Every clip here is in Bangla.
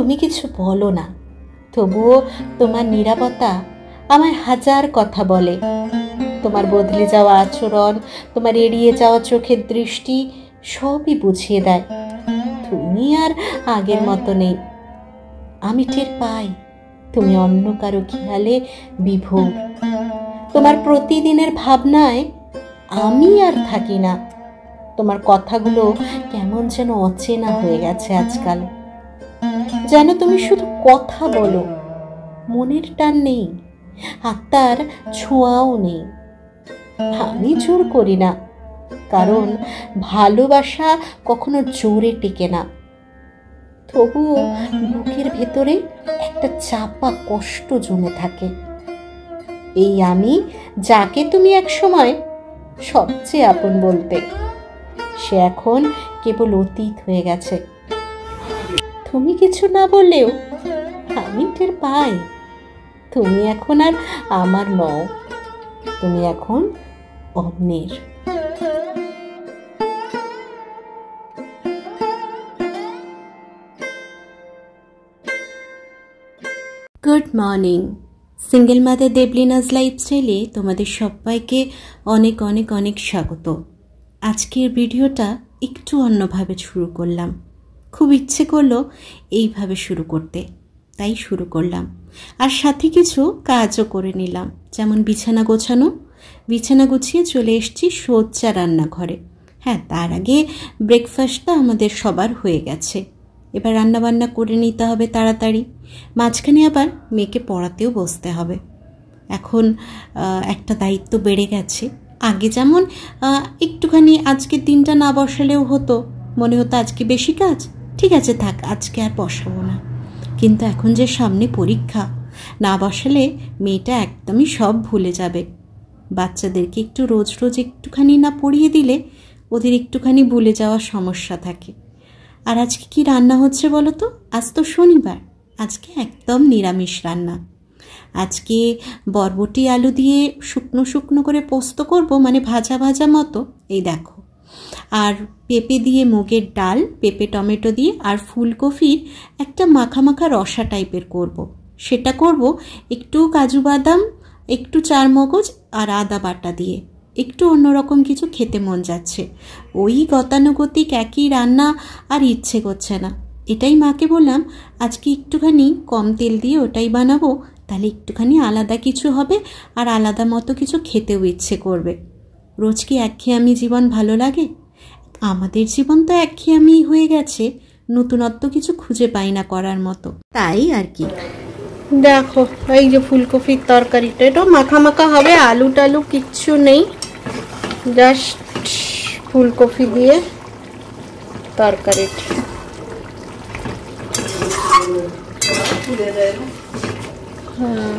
তুমি কিছু বলো না, তবুও তোমার নীরবতা আমায় হাজার কথা বলে। তোমার বদলে যাওয়া আচরণ, তোমার এড়িয়ে যাওয়া চোখের দৃষ্টি সবই বুঝিয়ে দেয় তুমি আর আগের মতো নেই। আমি টের পাই তুমি অন্য কারো খেয়ালে বিভোর। তোমার প্রতিদিনের ভাবনায় আমি আর থাকি না। তোমার কথাগুলো কেমন যেন অচেনা হয়ে গেছে আজকাল, যেন তুমি শুধু কথা বলো, মনের টান নেই, আত্মার ছোঁয়াও নেই। আমি জোর করি না, কারণ ভালোবাসা কখনো জোরে টেকে না। তবুও বুকের ভেতরে একটা চাপা কষ্ট জমে থাকে। এই আমি, যাকে তুমি একসময় সবচেয়ে আপন বলতে, সে এখন কেবল অতীত হয়ে গেছে। তুমি কিছু না বললেও আমি টের পাই তুমি এখন আর আমার নও, তুমি এখন অন্যের। Good morning. সিঙ্গেল মাদার দেবলিনাস লাইফস্টাইলে তোমাদের সবাইকে অনেক অনেক অনেক স্বাগত। আজকের ভিডিওটা একটু অন্যভাবে শুরু করলাম। খুব ইচ্ছে করলো এইভাবে শুরু করতে, তাই শুরু করলাম। আর সাথে কিছু কাজও করে নিলাম, যেমন বিছানা গোছানো। বিছানা গুছিয়ে চলে এসেছি সোজা রান্নাঘরে। হ্যাঁ, তার আগে ব্রেকফাস্টটা আমাদের সবার হয়ে গেছে। এবার রান্নাবান্না করে নিতে হবে তাড়াতাড়ি। মাঝখানে আবার মেয়েকে পড়াতেও বসতে হবে। এখন একটা দায়িত্ব বেড়ে গেছে। আগে যেমন একটুখানি আজকের দিনটা না বসালেও হতো, মনে হতো আজকে বেশি কাজ, ঠিক আছে থাক আজকে আর বসাবো না। কিন্তু এখন যে সামনে পরীক্ষা, না বসালে মেয়েটা একদমই সব ভুলে যাবে। বাচ্চাদেরকে একটু রোজ রোজ একটুখানি না পড়িয়ে দিলে ওদের একটুখানি ভুলে যাওয়ার সমস্যা থাকে। আর আজকে কি রান্না হচ্ছে বলো তো? আজ তো শনিবার, আজকে একদম নিরামিষ রান্না। আজকে বরবটি আলু দিয়ে শুকনো শুকনো করে পোস্ত করব, মানে ভাজা ভাজা মতো, এই দেখো। আর পেঁপে দিয়ে মুগের ডাল, পেঁপে টমেটো দিয়ে, আর ফুলকপির একটা মাখা মাখা রসা টাইপের করব। সেটা করব একটু কাজু বাদাম, একটু চারমগজ আর আদা বাটা দিয়ে। একটু অন্যরকম কিছু খেতে মন যাচ্ছে। ওই গতানুগতিক একই রান্না আর ইচ্ছে করছে না। এটাই মাকে বললাম আজকে একটুখানি কম তেল দিয়ে ওটাই বানাবো, তাহলে একটুখানি আলাদা কিছু হবে আর আলাদা মতো কিছু খেতেও ইচ্ছে করবে। রোজ কি একঘেয়েমি জীবন ভালো লাগে? আমাদের জীবন তো একঘেয়েমি হয়ে গেছে, নতুনত্ব কিছু খুঁজে পাই না করার মতো, তাই আর কি। দেখো এই যে ফুলকপির তরকারিটা, এটা মাখা মাখা হবে, আলু টালু কিচ্ছু নেই, জাস্ট ফুলকপি দিয়ে তরকারিটা। হ্যাঁ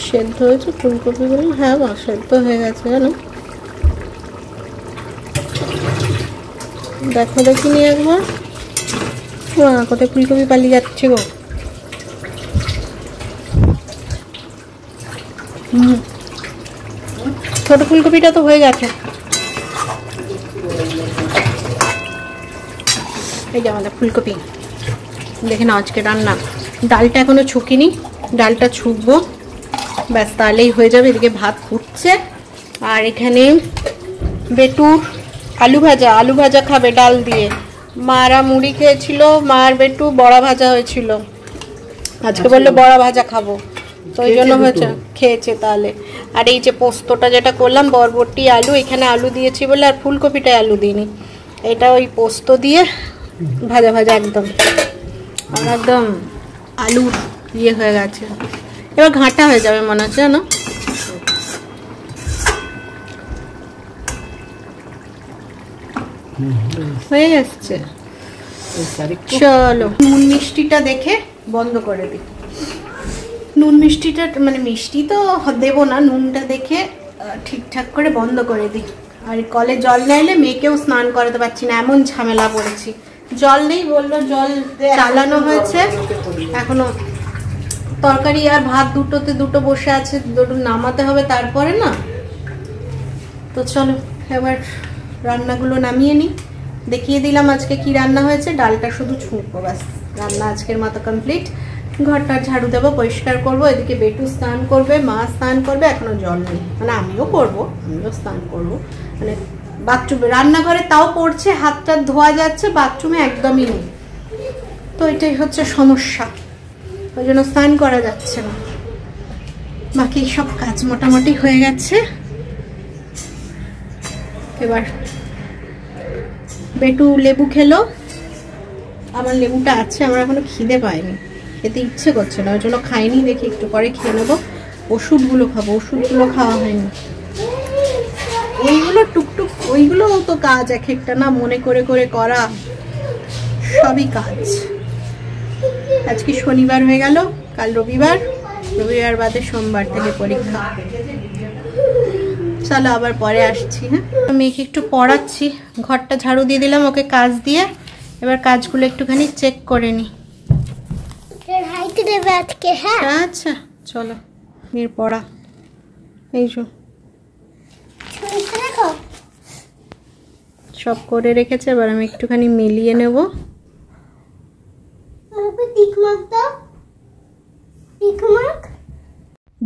সেদ্ধ হয়েছে ফুলকপিগুলো, হ্যাঁ বা সেদ্ধ হয়ে গেছে জানো। দেখো দেখিনি একবার, কোথায় ফুলকপি পালিয়ে যাচ্ছে গো। ছোট ফুলকপিটা তো হয়ে গেছে। এই যে আমাদের ফুলকপি, দেখে না আজকে রান্না। ডালটা এখনো ছুকিনি, ডালটা ছুকবো, ব্যাস তাহলেই হয়ে যাবে। এদিকে ভাত ফুটছে, আর এখানে বেটুর আলু ভাজা, আলু ভাজা খাবে ডাল দিয়ে। মারা মুড়ি খেয়েছিল, মার বেটু বড়া ভাজা হয়েছিল, আজকে বললো বড়া ভাজা খাবো, তো ওই জন্য হয়েছে, খেয়েছে তাহলে। আর এই যে পোস্তটা যেটা করলাম, বরবটি আলু, এখানে আলু দিয়েছি বলে আর ফুলকপিটায় আলু দিইনি, এটা ওই পোস্ত দিয়ে ভাজা ভাজা একদম, আর একদম আলুর ইয়ে হয়ে গেছে। এবার ঘাঁটা হয়ে যাবে মনে হচ্ছে না, হয়ে যাচ্ছে। চলো নুন মিষ্টিটা দেখে বন্ধ করে দিই। নুন মিষ্টিটা মানে মিষ্টি তো দেবো না, নুনটা দেখে ঠিকঠাক করে বন্ধ করে দিই। আর কলে জল নাইলে মেয়েকেও স্নান করাতে পারছি না, এমন ঝামেলা পড়েছি। জল নেই, বললো জল চালানো হয়েছে, এখনো তরকারি আর ভাত দুটোতে দুটো বসে আছে, দুটো নামাতে হবে তারপরে না। তো চলো এবার রান্নাগুলো নামিয়ে নিই, দেখিয়ে দিলাম আজকে কি রান্না হয়েছে। ডালটা শুধু ছুঁকবো, ব্যাস রান্না আজকের মতো কমপ্লিট। ঘরটা ঝাড়ু দেবো, পরিষ্কার করবো। এদিকে বেটু স্নান করবে, মা স্নান করবে, এখনো জল নেই, মানে আমিও করবো, আমিও স্নান করবো। মানে বাথরুমে, রান্নাঘরে তাও পড়ছে, হাতটা ধোয়া যাচ্ছে, বাথরুমে একদমই নেই। তো এটাই হচ্ছে সমস্যা, ওই জন্য স্নান করা যাচ্ছে না। বাকি সব কাজ মোটামুটি হয়ে গেছে। এবার বেটু লেবু খেলো, আমার লেবুটা আছে, আমার এখনো খিদে পায়নি, খেতে ইচ্ছে করছে না, ওই জন্য খাইনি। দেখি একটু পরে খেয়ে নেবো। ওষুধগুলো খাবো, ওষুধগুলো খাওয়া হয়নি। ওইগুলো টুকটুক, ওইগুলো তো কাজ এক একটা না, মনে করে করে করা, সবই কাজ। আজকে শনিবার হয়ে গেল, কাল রবিবার, রবিবার বাদে সোমবার থেকে পরীক্ষা। চলো আবার পরে আসছি। হ্যাঁ, মেয়েকে একটু পড়াচ্ছি, ঘরটা ঝাড়ু দিয়ে দিলাম ওকে কাজ দিয়ে। এবার কাজগুলো একটুখানি চেক করে নি। আচ্ছা চলো, মেয়ের পড়া এই সব করে রেখেছে, এবার আমি একটুখানি মিলিয়ে নেব।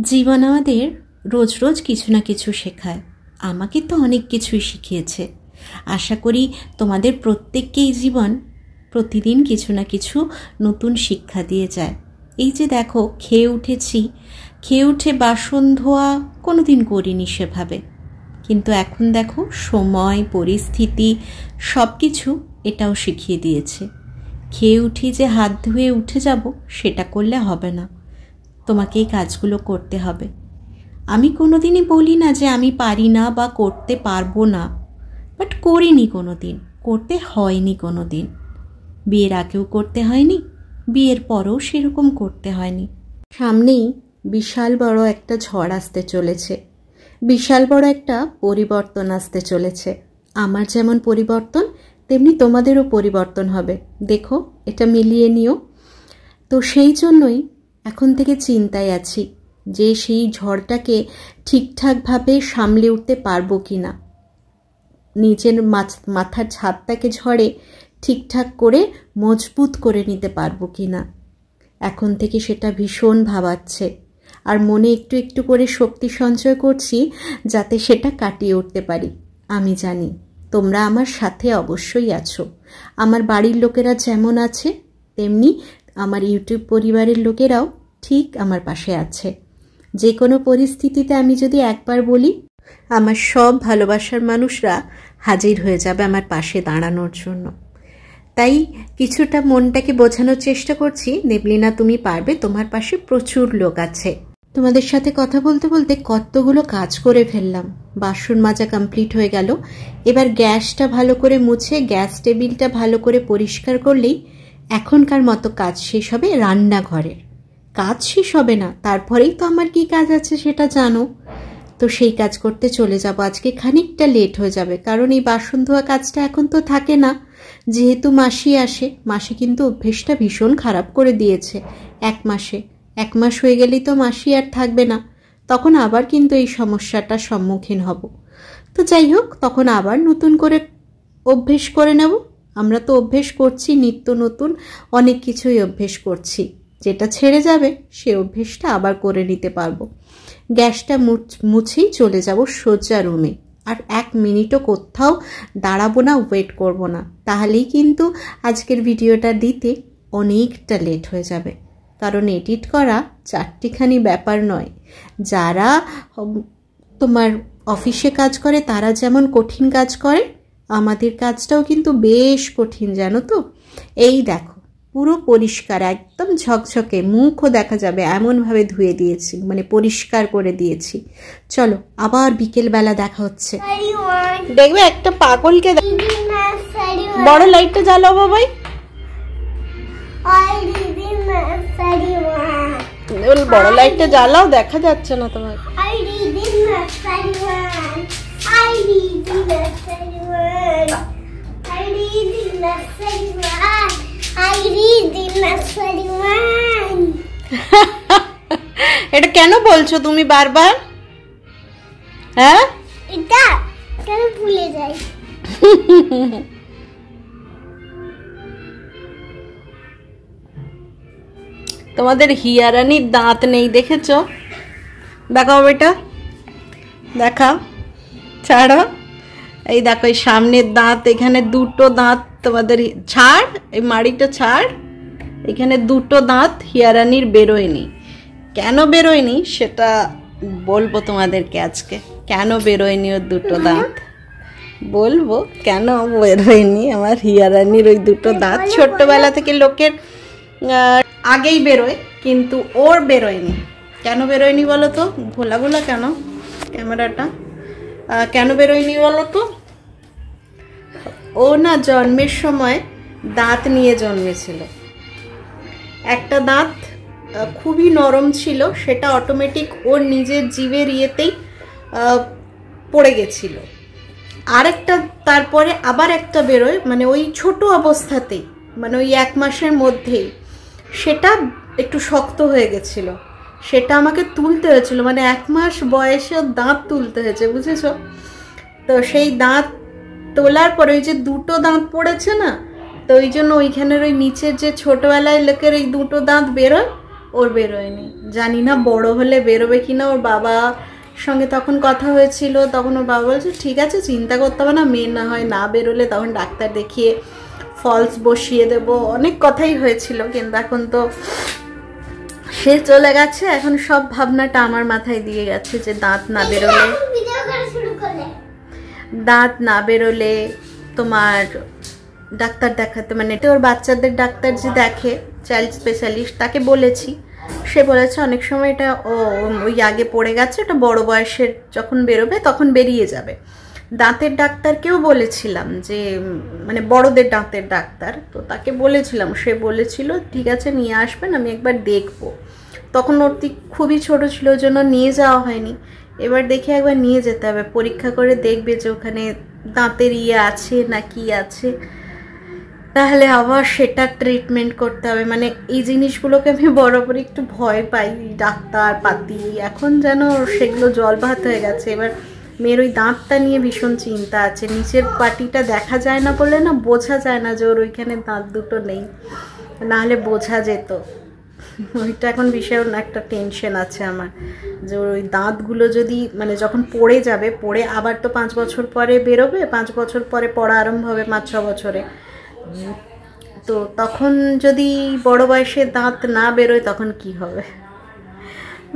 জীবন আমাদের রোজ রোজ কিছু না কিছু শেখায়, আমাকে তো অনেক কিছুই শিখিয়েছে। আশা করি তোমাদের প্রত্যেককেই জীবন প্রতিদিন কিছু না কিছু নতুন শিক্ষা দিয়ে যায়। এই যে দেখো, খেয়ে উঠেছি, খেয়ে উঠে বাসন ধোয়া কোনো দিন করিনি সেভাবে, কিন্তু এখন দেখো সময়, পরিস্থিতি সব কিছু এটাও শিখিয়ে দিয়েছে। খেয়ে উঠি যে হাত ধুয়ে উঠে যাব সেটা করলে হবে না, তোমাকে এই কাজগুলো করতে হবে। আমি কোনো দিনই বলি না যে আমি পারি না বা করতে পারবো না, বাট করিনি কোনো দিন, করতে হয়নি কোনো দিন। বিয়ের আগেও করতে হয়নি, বিয়ের পরেও সেরকম করতে হয়নি। সামনেই বিশাল বড় একটা ঝড় আসতে চলেছে, বিশাল বড় একটা পরিবর্তন আসতে চলেছে। আমার যেমন পরিবর্তন, তেমনি তোমাদেরও পরিবর্তন হবে। দেখো, এটা মিলিয়ে নিও। তো সেই জন্যই এখন থেকে চিন্তায় আছি যে সেই ঝড়টাকে ঠিকঠাকভাবে সামলে উঠতে পারবো কি না, নিজের মাথার ছাদটাকে ঝড়ে ঠিকঠাক করে মজবুত করে নিতে পারবো কি না। এখন থেকে সেটা ভীষণ ভাবাচ্ছে, আর মনে একটু একটু করে শক্তি সঞ্চয় করছি যাতে সেটা কাটিয়ে উঠতে পারি। আমি জানি তোমরা আমার সাথে অবশ্যই আছো। আমার বাড়ির লোকেরা যেমন আছে, তেমনি আমার ইউটিউব পরিবারের লোকেরাও ঠিক আমার পাশে আছে। যে কোনো পরিস্থিতিতে আমি যদি একবার বলি, আমার সব ভালোবাসার মানুষরা হাজির হয়ে যাবে আমার পাশে দাঁড়ানোর জন্য। তাই কিছুটা মনটাকে বোঝানোর চেষ্টা করছি, দেবলিনা তুমি পারবে, তোমার পাশে প্রচুর লোক আছে। তোমাদের সাথে কথা বলতে বলতে কতগুলো কাজ করে ফেললাম। বাসন মাজা কমপ্লিট হয়ে গেল। এবার গ্যাসটা ভালো করে মুছে গ্যাস টেবিলটা ভালো করে পরিষ্কার করলেই এখনকার মতো কাজ শেষ হবে। রান্নাঘরের কাজ শেষ হবে না, তারপরেই তো আমার কি কাজ আছে সেটা জানো। তো সেই কাজ করতে চলে যাব। আজকে খানিকটা লেট হয়ে যাবে, কারণ এই বাসন ধোয়া কাজটা এখন তো থাকে না, যেহেতু মাসি আসে। মাসি কিন্তু অভ্যেসটা ভীষণ খারাপ করে দিয়েছে। এক মাস হয়ে গেলেই তো মাসি আর থাকবে না, তখন আবার কিন্তু এই সমস্যাটার সম্মুখীন হব। তো যাই হোক, তখন আবার নতুন করে অভ্যেস করে নেব। আমরা তো অভ্যেস করছি, নিত্য নতুন অনেক কিছুই অভ্যেস করছি। যেটা ছেড়ে যাবে সে অভ্যেসটা আবার করে নিতে পারবো। গ্যাসটা মুছেই চলে যাব সোজা রুমে, আর 1 মিনিটও কোথাও দাঁড়াবো না, ওয়েট করব না, তাহলেই কিন্তু আজকের ভিডিওটা দিতে অনেকটা লেট হয়ে যাবে। কারণ এডিট করা চারটিখানি ব্যাপার নয়। যারা তোমার অফিসে কাজ করে তারা যেমন কঠিন কাজ করে, আমাদের কাজটাও কিন্তু বেশ কঠিন, জানো তো। এই দেখো, পুরো পরিষ্কার, একদম ঝকঝকে, মুখও দেখা যাবে এমনভাবে ধুয়ে দিয়েছি, মানে পরিষ্কার করে দিয়েছি। চলো আবার বিকেলবেলা দেখা হচ্ছে। দেখবে একটা পাগলকে, বড় লাইটটা জ্বালাও বাবাই, বড় লাইটটা জ্বালাও, দেখা যাচ্ছে না তোমার। এটা কেন বলছো তুমি বারবার? হ্যাঁ, এটা কেন ভুলে যাই? তোমাদের হিয়ারানির দাঁত নেই, দেখেছো? দেখাও বেটা, দেখাও, ছাড়ো। এই দেখো, এই সামনের দাঁত, এখানে দুটো দাঁত তোমাদের, ছাড় এই মাড়িটা ছাড়, এখানে দুটো দাঁত হিয়ারানির বেরোয়নি। কেন বেরোয়নি সেটা বলবো তোমাদেরকে আজকে। কেন বেরোয়নি ওর দুটো দাঁত বলবো, কেন বেরোয়নি আমার হিয়ারানির ওই দুটো দাঁত। ছোট্টবেলা থেকে লোকের আগেই বেরোয়, কিন্তু ওর বেরোয়নি। কেন বেরোয়নি বলো তো? ভোলা ভোলা কেন ক্যামেরাটা, কেন বেরোয়নি বলো তো? ও না জন্মের সময় দাঁত নিয়ে জন্মেছিল। একটা দাঁত খুবই নরম ছিল, সেটা অটোমেটিক ওর নিজের জীবের ইয়েতেই পড়ে গেছিল। আরেকটা তারপরে আবার একটা বেরোয়, মানে ওই ছোট অবস্থাতেই, মানে ওই 1 মাসের মধ্যেই সেটা একটু শক্ত হয়ে গেছিল। সেটা আমাকে তুলতে হয়েছিল, মানে 1 মাস বয়সে দাঁত তুলতে হয়েছে, বুঝেছো? তো সেই দাঁত তোলার পরে ওই যে দুটো দাঁত পড়েছে না, তো ওই জন্য ওইখানের ওই নিচের যে ছোটবেলায় লোকের ওই দুটো দাঁত বেরোয়, ওর বেরোয়নি। জানি না বড় হলে বেরোবে কিনা। ওর বাবা সঙ্গে তখন কথা হয়েছিল, তখন ওর বাবা বলছে ঠিক আছে, চিন্তা করতে হবে না, মেয়ে না হয় না বেরোলে তখন ডাক্তার দেখিয়ে ফলস বসিয়ে দেব, অনেক কথাই হয়েছিল। কিন্তু এখন তো সে চলে গেছে, এখন সব ভাবনাটা আমার মাথায় দিয়ে গেছে যে দাঁত না বেরোলে তোমার ডাক্তার দেখাতে, মানে ওর বাচ্চাদের ডাক্তার যে দেখে, চাইল্ড স্পেশালিস্ট, তাকে বলেছি। সে বলেছে অনেক সময় এটা ওই আগে পড়ে গেছে, এটা বড় বয়সের যখন বেরোবে তখন বেরিয়ে যাবে। দাঁতের ডাক্তারকেও বলেছিলাম যে, মানে বড়দের দাঁতের ডাক্তার, তো তাকে বলেছিলাম, সে বলেছিল ঠিক আছে নিয়ে আসবেন, আমি একবার দেখবো। তখন ওর খুবই ছোট ছিল, ওই জন্য নিয়ে যাওয়া হয়নি। এবার দেখে একবার নিয়ে যেতে হবে, পরীক্ষা করে দেখবে যে ওখানে দাঁতের ইয়ে আছে না কি আছে, তাহলে আবার সেটা ট্রিটমেন্ট করতে হবে। মানে এই জিনিসগুলোকে আমি বরাবরই একটু ভয় পাই, ডাক্তার পাতি, এখন যেন সেগুলো জল ভাত হয়ে গেছে। এবার মেয়ের ওই দাঁতটা নিয়ে ভীষণ চিন্তা আছে। নিচের পাটিটা দেখা যায় না বলে না, বোঝা যায় না যে ওর ওইখানে দাঁত দুটো নেই, নাহলে বোঝা যেত। ওইটা এখন ভীষণ একটা টেনশন আছে আমার, যে ওই দাঁতগুলো যদি, মানে যখন পড়ে যাবে, পড়ে আবার তো 5 বছর পরে বেরোবে, 5 বছর পরে পড়া আরম্ভ হবে, 5-6 বছরে, তো তখন যদি বড় বয়সে দাঁত না বেরোয় তখন কি হবে?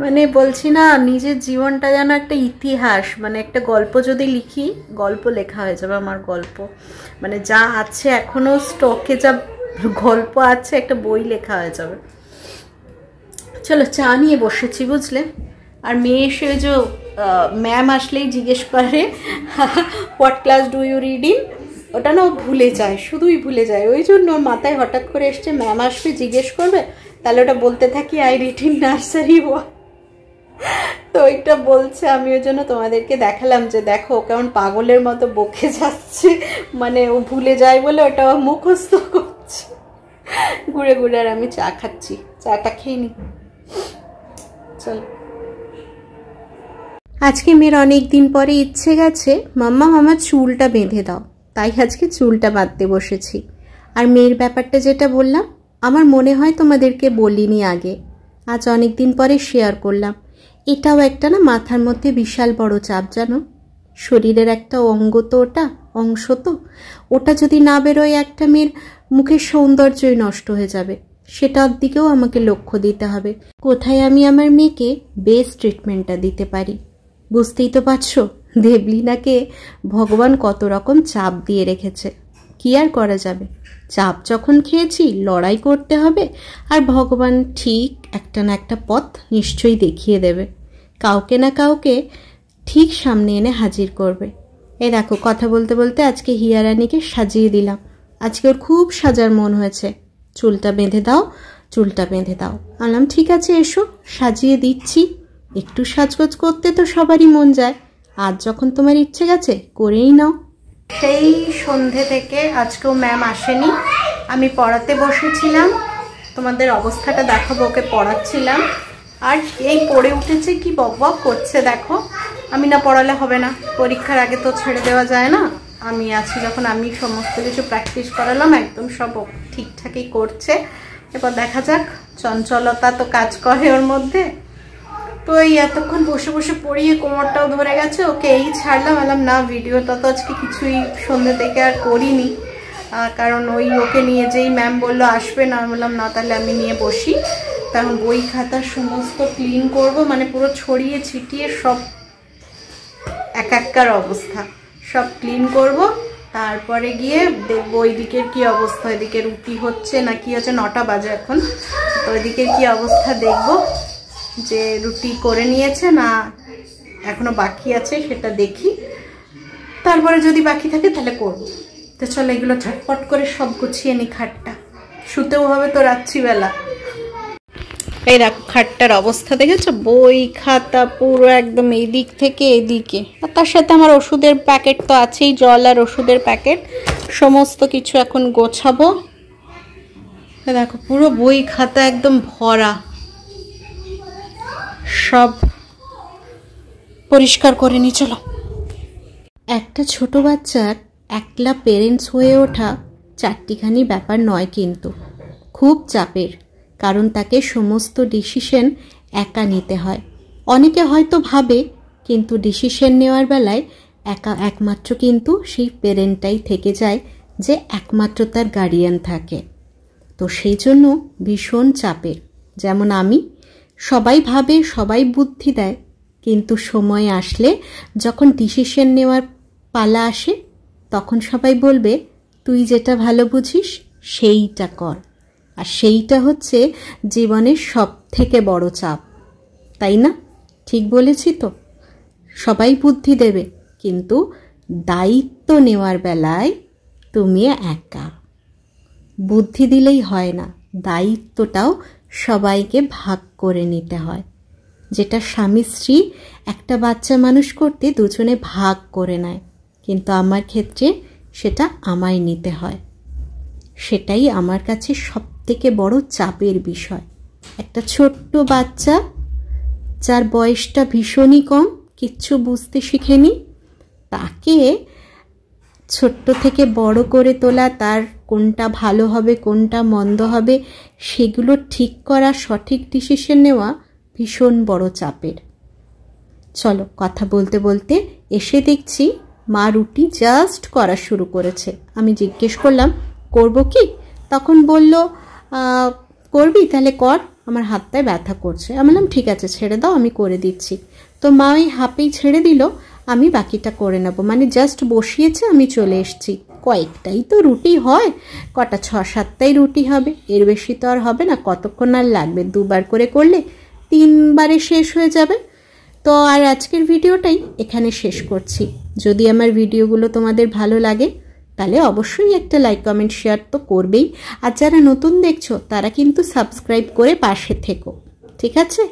মানে বলছি না, নিজের জীবনটা যেন একটা ইতিহাস, মানে একটা গল্প যদি লিখি, গল্প লেখা হয়ে যাবে আমার গল্প। মানে যা আছে এখনো স্টকে, যা গল্প আছে, একটা বই লেখা হয়ে যাবে। চলো চা নিয়ে বসেছি, বুঝলে। আর মেয়ে এসে ওই যে ম্যাম আসলেই জিজ্ঞেস করে what class do you read in, ওটা না ও ভুলে যায়, শুধুই ভুলে যায়। ওই জন্য ওর মাথায় হঠাৎ করে এসছে ম্যাম আসবে জিজ্ঞেস করবে, তাহলে ওটা বলতে থাকি আই রিড ইন নার্সারি 1। তো ওইটা বলছে, আমি ওই জন্য তোমাদেরকে দেখালাম যে দেখো কেমন পাগলের মতো বকে যাচ্ছে, মানে ও ভুলে যায় বলে ওটা মুখস্থ করছে ঘুরে ঘুরে। আর আমি চা খাচ্ছি, চাটা খেয়ে নি। চল, আজকে মেয়ের অনেক দিন পরে ইচ্ছে গেছে মাম্মা আমার চুলটা বেঁধে দাও, তাই আজকে চুলটা বাঁধতে বসেছি। আর মেয়ের ব্যাপারটা যেটা বললাম, আমার মনে হয় তোমাদেরকে বলিনি আগে, আজ অনেক দিন পরে শেয়ার করলাম। এটাও একটা না মাথার মধ্যে বিশাল বড় চাপ, জানো। শরীরের একটা অঙ্গ তো, ওটা অংশ তো, ওটা যদি না বেরোয় একটা মেয়ের মুখের সৌন্দর্যই নষ্ট হয়ে যাবে। সেটার দিকেও আমাকে লক্ষ্য দিতে হবে, কোথায় আমি আমার মেয়েকে বেস্ট ট্রিটমেন্টটা দিতে পারি। বুঝতেই তো পারছো দেবলিনাকে ভগবান কত রকম চাপ দিয়ে রেখেছে, কি আর করা যাবে। চাপ যখন খেয়েছি লড়াই করতে হবে, আর ভগবান ঠিক একটা না একটা পথ নিশ্চয়ই দেখিয়ে দেবে, কাউকে না কাউকে ঠিক সামনে এনে হাজির করবে। এই দেখো কথা বলতে বলতে আজকে হিয়ারানিকে সাজিয়ে দিলাম, আজকে ওর খুব সাজার মন হয়েছে। চুলটা বেঁধে দাও, চুলটা বেঁধে দাও। আলাম ঠিক আছে এসো সাজিয়ে দিচ্ছি। একটু সাজগোজ করতে তো সবারই মন যায়, আজ যখন তোমার ইচ্ছে গেছে করেই নাও। সেই সন্ধে থেকে আজকেও ম্যাম আসেনি, আমি পড়াতে বসেছিলাম, তোমাদের অবস্থাটা দেখাবো, ওকে পড়াচ্ছিলাম। আর এই পড়ে উঠেছে, কি বকবক করছে দেখো। আমি না পড়ালে হবে না, পরীক্ষার আগে তো ছেড়ে দেওয়া যায় না। আমি আছি যখন, আমি সমস্ত কিছু প্র্যাকটিস করালাম, একদম সব ঠিকঠাকই করছে। এবার দেখা যাক, চঞ্চলতা তো কাজ করে ওর মধ্যে। তো এই এতক্ষণ বসে বসে পড়িয়ে কোমরটাও ধরে গেছে, ওকে এই ছাড়লাম। বললাম না, ভিডিওটা তো আজকে কিছুই সন্ধ্যে থেকে আর করিনি, কারণ ওকে নিয়ে যেই ম্যাম বললো আসবে না, বললাম না তাহলে আমি নিয়ে বসি। তখন বই খাতা সমস্ত ক্লিন করব, মানে পুরো ছড়িয়ে ছিটিয়ে সব একাকার অবস্থা, সব ক্লিন করব। তারপরে গিয়ে দেখবো ওইদিকের কি অবস্থা, ওইদিকে রুটি হচ্ছে না কি হচ্ছে, 9টা বাজে এখন। তো ওইদিকের কি অবস্থা দেখব, যে রুটি করে নিয়েছে না এখনো বাকি আছে সেটা দেখি। তারপরে যদি বাকি থাকে তাহলে করব। তো চলো এগুলো ঝটপট করে সব গুছিয়ে নি। খাটটা শুতেও হবে তো রাত্রিবেলা। এই দেখো খাটটার অবস্থা দেখেছো, বই খাতা পুরো একদম এই দিক থেকে এদিকে, আর তার সাথে আমার ওষুধের প্যাকেট তো আছেই, জল আর ওষুধের প্যাকেট, সমস্ত কিছু এখন গোছাবো। দেখো পুরো বই খাতা একদম ভরা, সব পরিষ্কার করে নি। চলো। একটা ছোট বাচ্চার একলা পেরেন্টস হয়ে ওঠা চারটিখানি ব্যাপার নয়, কিন্তু খুব চাপের, কারণ তাকে সমস্ত ডিসিশন একা নিতে হয়। অনেকে হয়তো ভাবে কিন্তু ডিসিশন নেওয়ার বেলায় একমাত্র কিন্তু সেই পেরেন্টটাই থেকে যায়, যে একমাত্র তার গার্ডিয়ান থাকে। তো সেই জন্য ভীষণ চাপের। যেমন আমি, সবাই ভাবে, সবাই বুদ্ধি দেয়, কিন্তু সময় আসলে যখন ডিসিশন নেওয়ার পালা আসে তখন সবাই বলবে তুই যেটা ভালো বুঝিস সেইটা কর। আর সেইটা হচ্ছে জীবনের সব থেকে বড় চাপ, তাই না? ঠিক বলেছি তো? সবাই বুদ্ধি দেবে, কিন্তু দায়িত্ব নেওয়ার বেলায় তুমি একা। বুদ্ধি দিলেই হয় না, দায়িত্বটাও সবাইকে ভাগ করে নিতে হয়। যেটা স্বামী স্ত্রী একটা বাচ্চা মানুষ করতে দুজনে ভাগ করে নেয়, কিন্তু আমার ক্ষেত্রে সেটা আমায় নিতে হয়। সেটাই আমার কাছে সবথেকে বড় চাপের বিষয়। একটা ছোট্ট বাচ্চা যার বয়সটা ভীষণই কম, কিচ্ছু বুঝতে শিখেনি, তাকে ছোট্ট থেকে বড় করে তোলা, তার কোনটা ভালো হবে কোনটা মন্দ হবে সেগুলো ঠিক করা, সঠিক ডিসিশন নেওয়া ভীষণ বড় চাপের। চলো, কথা বলতে বলতে এসে দেখছি মা রুটি জাস্ট করা শুরু করেছে। আমি জিজ্ঞেস করলাম করব কি? তখন বলল করবি? তাহলে কর, আমার হাতটায় ব্যথা করছে। আমি বললাম ঠিক আছে ছেড়ে দাও, আমি করে দিচ্ছি। তো মা ওই হাফেই ছেড়ে দিল, আমি বাকিটা করে নেব। মানে জাস্ট বসিয়েছে, আমি চলে এসেছি। কয়েকটাই তো রুটি হয়, কটা 6-7টাই রুটি হবে, এর বেশি তো আর হবে না। কতক্ষণ আর লাগবে? 2বার করে করলে 3বারে শেষ হয়ে যাবে। তো আর আজকের ভিডিওটাই এখানে শেষ করছি। যদি আমার ভিডিওগুলো তোমাদের ভালো লাগে তাহলে অবশ্যই একটা লাইক কমেন্ট শেয়ার তো করবেই, আর যারা নতুন দেখছো তারা কিন্তু সাবস্ক্রাইব করে পাশে থেকো, ঠিক আছে?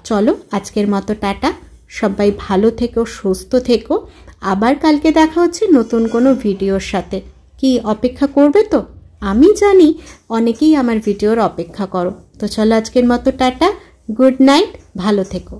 চলো আজকের মতো টাটা, সবাই ভালো থেকো, সুস্থ থেকো। আবার কালকে দেখা হচ্ছে নতুন কোনো ভিডিওর সাথে। কি অপেক্ষা করবে তো? আমি জানি অনেকেই আমার ভিডিওর অপেক্ষা করো। তো চলো আজকের মতো টাটা, গুড নাইট, ভালো থেকো।